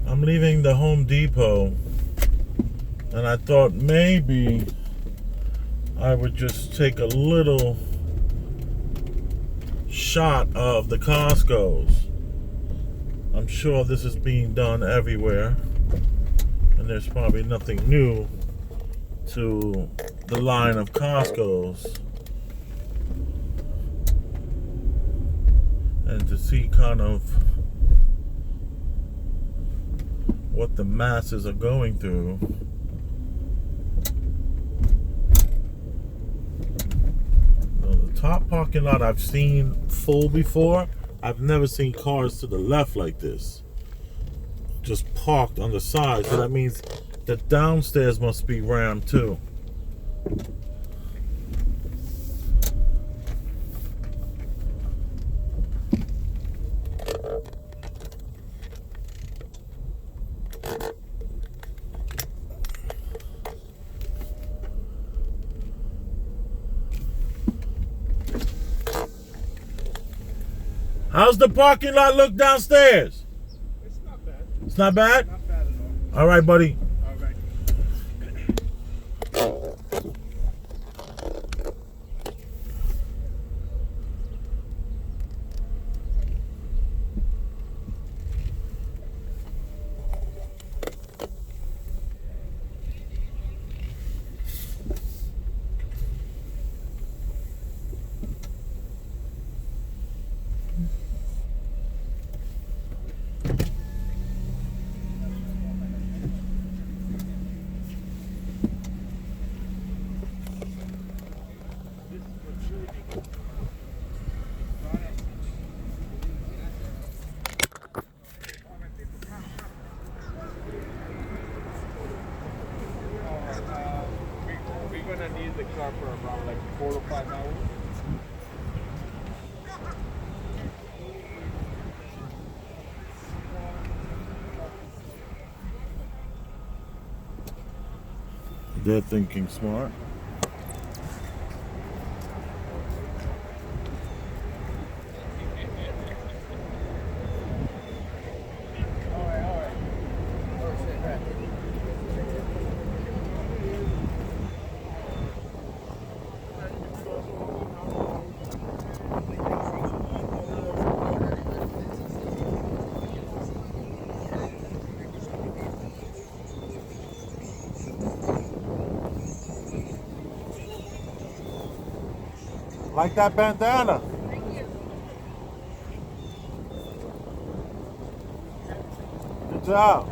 I'm leaving the Home Depot, and I thought maybe I would just take a little shot of the Costco's. I'm sure this is being done everywhere, and there's probably nothing new to the line of Costco's. And to see kind of what the masses are going through. Now, the top parking lot I've seen full before. I've never seen cars to the left like this, just parked on the side. So that means the downstairs must be rammed too. How's the parking lot look downstairs? It's not bad. It's not bad? Not bad at all. All right, buddy. All right. We're gonna need the car for around like 4 to 5 hours. They're thinking smart. Like that bandana. Good job.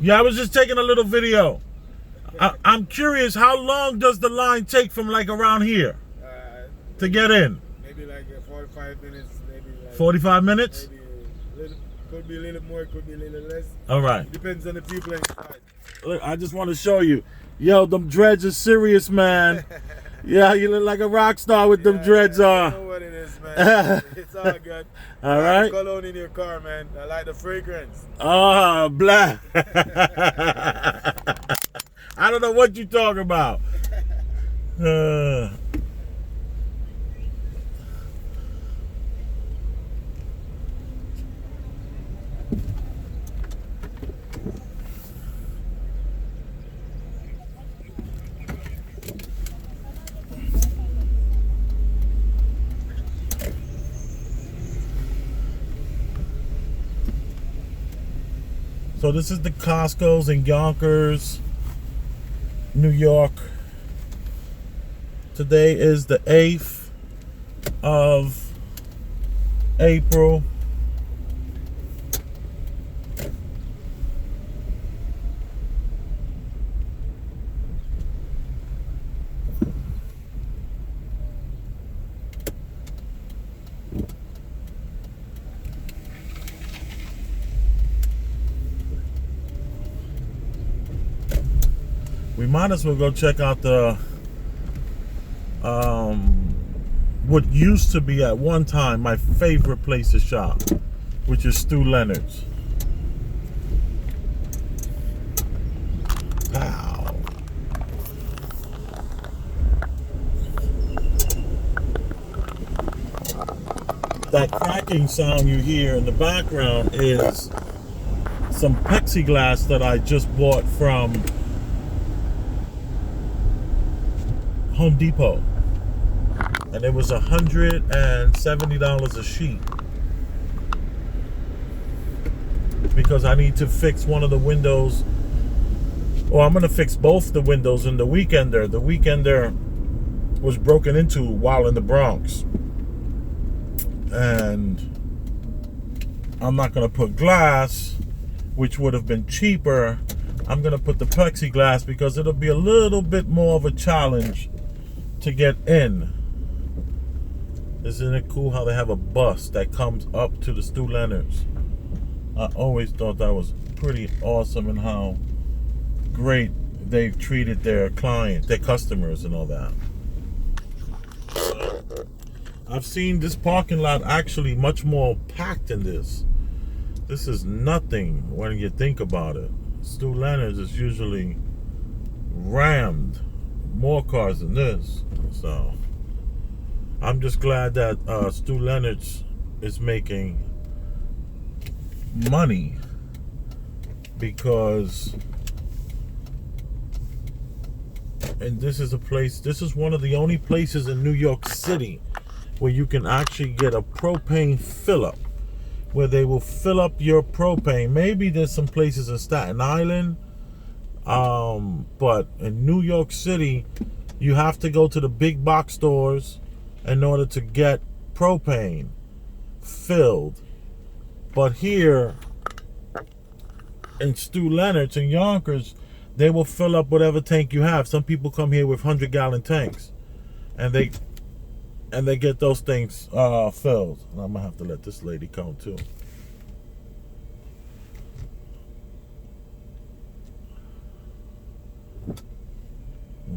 Yeah, I was just taking a little video. I'm curious, how long does the line take from like around here to get in? Maybe like 45 minutes. Maybe like 45 minutes? Maybe could be a little more, could be a little less. All right. It depends on the people inside. Look, I just want to show you. Yo, them dreads are serious, man. Yeah, you look like a rock star with them dreads on. I know what it is, man. It's all good. All right. Cologne in your car, man. I like the fragrance. Oh, black. I don't know what you talking about. So this is the Costco's in Yonkers, New York. Today is the 8th of April. We might as well go check out the what used to be at one time my favorite place to shop, which is Stu Leonard's. Wow. That cracking sound you hear in the background is some plexiglass that I just bought from Home Depot, and it was $170 a sheet because I need to fix one of the windows, or I'm gonna fix both the windows in the Weekender. The Weekender was broken into while in the Bronx, and I'm not gonna put glass, which would have been cheaper. I'm gonna put the plexiglass because it'll be a little bit more of a challenge to get in. Isn't it cool how they have a bus that comes up to the Stu Leonard's? I always thought that was pretty awesome, and how great they've treated their clients, their customers, and all that. I've seen this parking lot actually much more packed than this. This is nothing when you think about it. Stu Leonard's is usually rammed, more cars than this. So I'm just glad that Stu Leonard's is making money, because, and this is a place, this is one of the only places in New York City where you can actually get a propane fill up, where they will fill up your propane. Maybe there's some places in Staten Island, but in New York City you have to go to the big box stores in order to get propane filled. But here in Stu Leonard's in Yonkers, they will fill up whatever tank you have. Some people come here with 100-gallon tanks, and they get those things filled. And I'm gonna have to let this lady come too.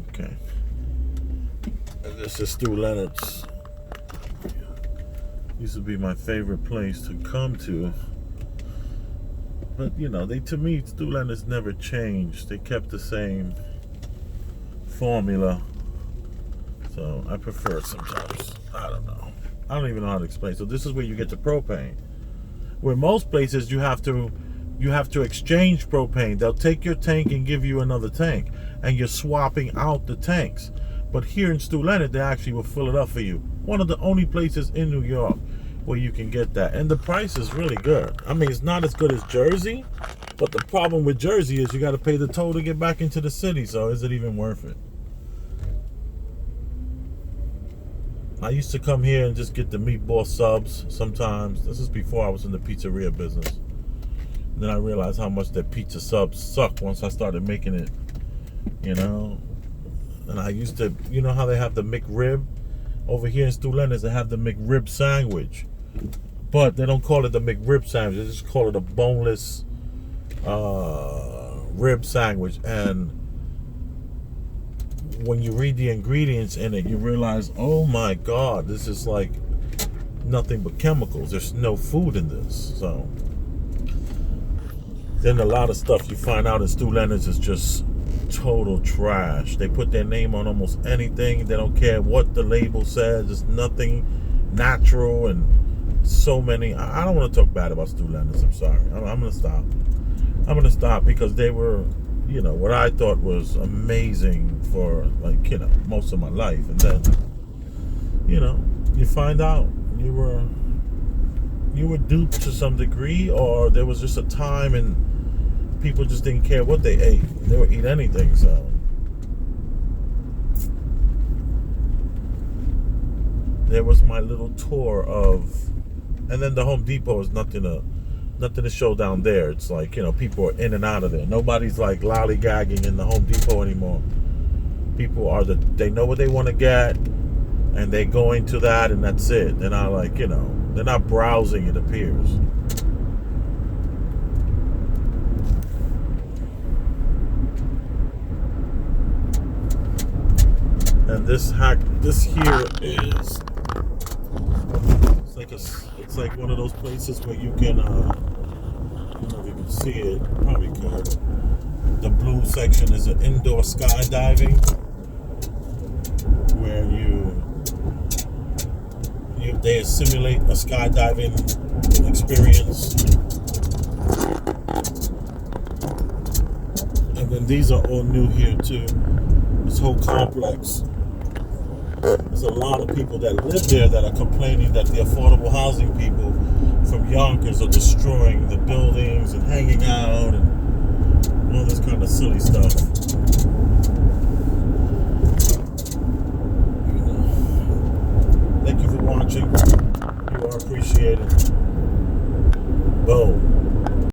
Okay. And this is Stu Leonard's. Used to be my favorite place to come to. But you know, to me, Stu Leonard's never changed. They kept the same formula. So I prefer it sometimes. I don't know. I don't even know how to explain. So this is where you get the propane. Where most places you have to exchange propane. They'll take your tank and give you another tank, and you're swapping out the tanks. But here in Stu Leonard, they actually will fill it up for you. One of the only places in New York where you can get that. And the price is really good. I mean, it's not as good as Jersey, but the problem with Jersey is you got to pay the toll to get back into the city. So is it even worth it? I used to come here and just get the meatball subs sometimes. This is before I was in the pizzeria business. And then I realized how much that pizza subs suck once I started making it, you know. And I used to, you know how they have the McRib? Over here in Stu Leonard's, they have the McRib sandwich. But they don't call it the McRib sandwich. They just call it a boneless rib sandwich. And when you read the ingredients in it, you realize, oh my God, this is like nothing but chemicals. There's no food in this. So then a lot of stuff you find out in Stu Leonard's is just total trash. They put their name on almost anything. They don't care what the label says. It's nothing natural, and so many. I don't want to talk bad about Stu Leonard's. I'm sorry. I'm gonna stop. I'm gonna stop because they were, you know, what I thought was amazing for, like, you know, most of my life, and then, you know, you find out you were duped to some degree, or there was just a time and people just didn't care what they ate. They would eat anything. So there was my little tour of And then the Home Depot is nothing to show down there. It's like, people are in and out of there. Nobody's like lollygagging in the Home Depot anymore. People they know what they want to get, and they go into that, and that's it. They're not like, they're not browsing, it appears. And this here is, it's like one of those places where you can, I don't know if you can see it, probably could. The blue section is an indoor skydiving, where they simulate a skydiving experience. And then these are all new here too. This whole complex. There's a lot of people that live there that are complaining that the affordable housing people from Yonkers are destroying the buildings and hanging out and all this kind of silly stuff. Thank you for watching. You are appreciated. Boom.